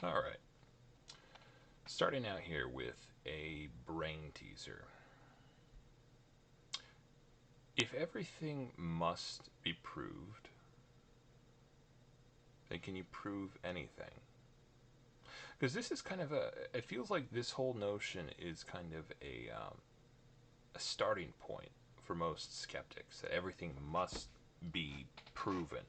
Alright, starting out here with a brain teaser. If everything must be proved, then can you prove anything? Because this is kind of it feels like this whole notion is kind of a starting point for most skeptics, that everything must be proven.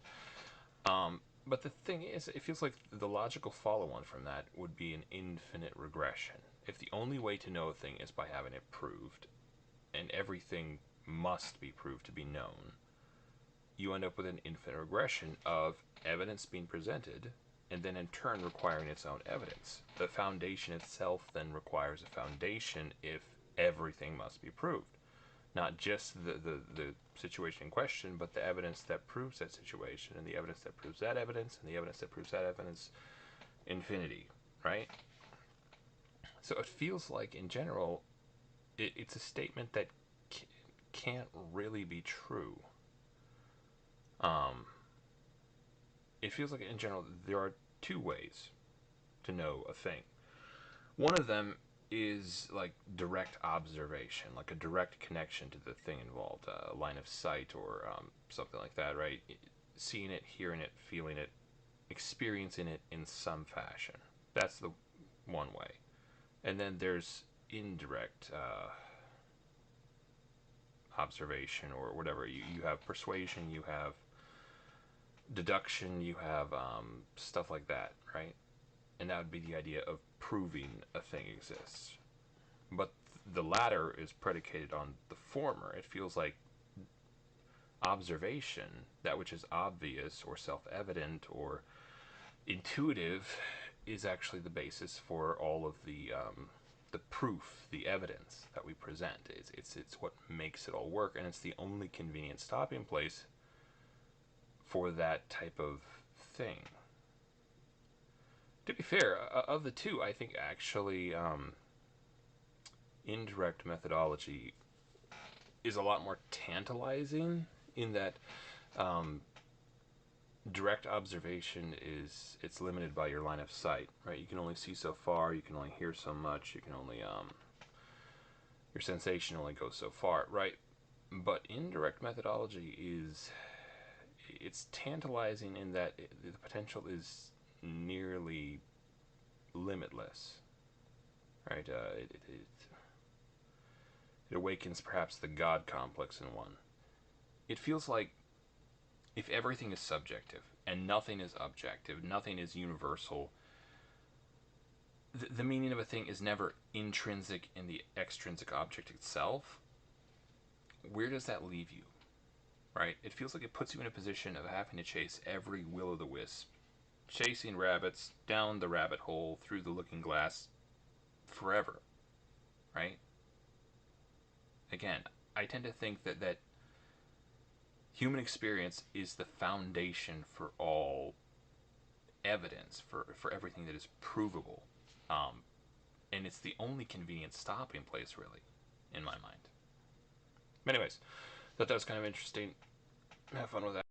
But the thing is, it feels like the logical follow on from that would be an infinite regression. If the only way to know a thing is by having it proved, and everything must be proved to be known, you end up with an infinite regression of evidence being presented and then in turn requiring its own evidence. The foundation itself then requires a foundation if everything must be proved. Not just the situation in question, but the evidence that proves that situation, and the evidence that proves that evidence, and the evidence that proves that evidence. Infinity, right? So it feels like, in general, it's a statement that can't really be true. Um, it feels like, in general, there are two ways to know a thing. One of them is like direct observation, like a direct connection to the thing involved, a line of sight or something like that, right? Seeing it, hearing it, feeling it, experiencing it in some fashion. That's the one way. And then there's indirect observation or whatever. You have persuasion, you have deduction, you have stuff like that, right? And that would be the idea of proving a thing exists. But the latter is predicated on the former. It feels like observation, that which is obvious or self evident or intuitive, is actually the basis for all of the proof, the evidence that we present. It's what makes it all work, and it's the only convenient stopping place for that type of thing. To be fair, of the two, I think actually indirect methodology is a lot more tantalizing in that um, direct observation is it's limited by your line of sight, right? You can only see so far, you can only hear so much, you can only your sensation only goes so far, right? But indirect methodology is it's tantalizing in that the potential is nearly limitless, right? It awakens perhaps the God complex in one. It feels like if everything is subjective and nothing is objective, nothing is universal, the meaning of a thing is never intrinsic in the extrinsic object itself. Where does that leave you? Right? It feels like it puts you in a position of having to chase every will o' the wisp, chasing rabbits down the rabbit hole through the looking glass forever. Right? Again, I tend to think that human experience is the foundation for all evidence, for everything that is provable. Um, and it's the only convenient stopping place, really, in my mind. Anyways, thought that was kind of interesting. Have fun with that.